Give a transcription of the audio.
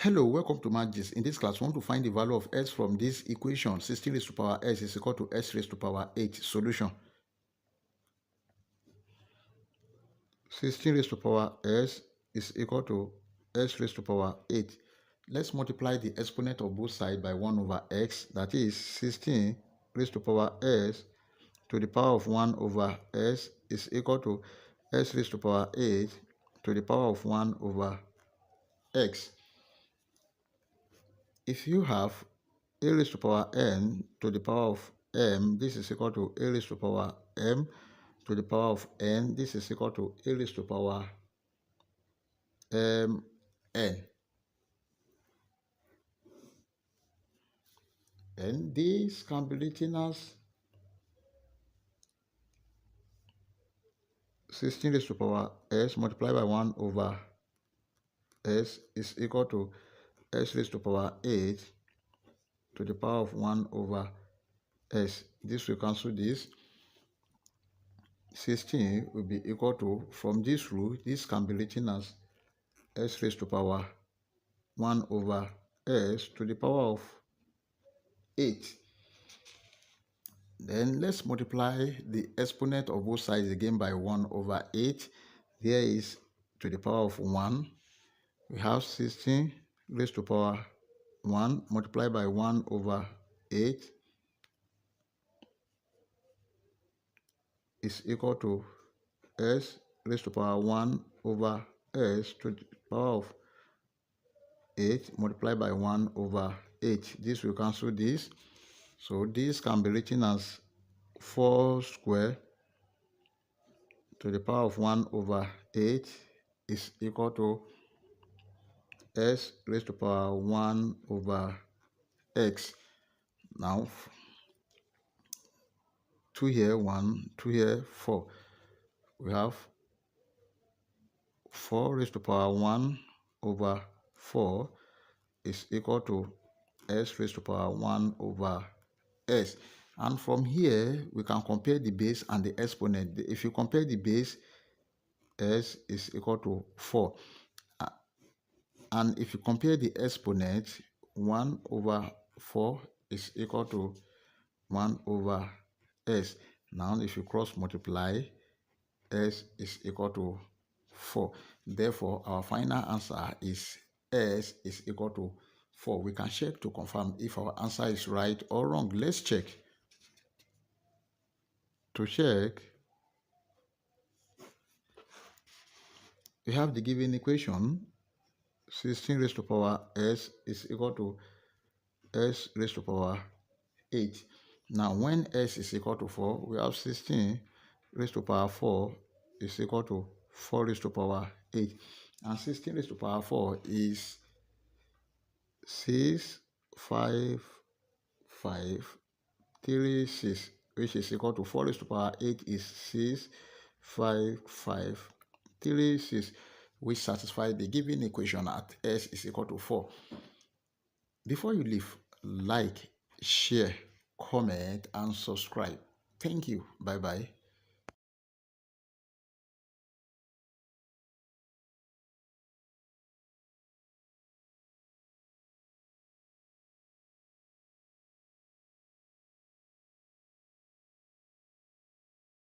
Hello, welcome to mathgist. In this class, we want to find the value of s from this equation. 16 raised to power s is equal to s raised to power 8. Solution. 16 raised to power s is equal to s raised to power 8. Let's multiply the exponent of both sides by 1 over x. That is 16 raised to power s to the power of 1 over s is equal to s raised to power 8 to the power of 1 over x. If you have a raised to power n to the power of m, this is equal to a raised to power m to the power of n. This is equal to a raised to power n. And this can be written as 16 raised to power s multiplied by 1 over s is equal to s raised to power 8 to the power of 1 over s. This will cancel this. 16 will be equal to, from this rule, this can be written as s raised to power 1 over s to the power of 8. Then let's multiply the exponent of both sides again by 1 over 8. There is to the power of 1. We have 16 raised to power 1 multiplied by 1 over 8 is equal to s raised to power 1 over s to the power of 8 multiplied by 1 over 8. This will cancel this. So this can be written as 4 squared to the power of 1 over 8 is equal to s raised to power 1 over x. Now, 2 here, 1, 2 here, 4. We have 4 raised to power 1 over 4 is equal to s raised to power 1 over s. And from here, we can compare the base and the exponent. If you compare the base, s is equal to 4. And if you compare the exponent, 1 over 4 is equal to 1 over s. Now, if you cross multiply, s is equal to 4. Therefore, our final answer is s is equal to 4. We can check to confirm if our answer is right or wrong. Let's check. To check, we have the given equation. 16 raised to power s is equal to s raised to power 8. Now, when s is equal to 4, we have 16 raised to power 4 is equal to 4 raised to power 8. And 16 raised to power 4 is 6, 5, 5, 3, 6, which is equal to 4 raised to power 8 is 6, 5, 5, 3, 6, which satisfies the given equation at s is equal to 4. Before you leave, like, share, comment, and subscribe. Thank you. Bye-bye.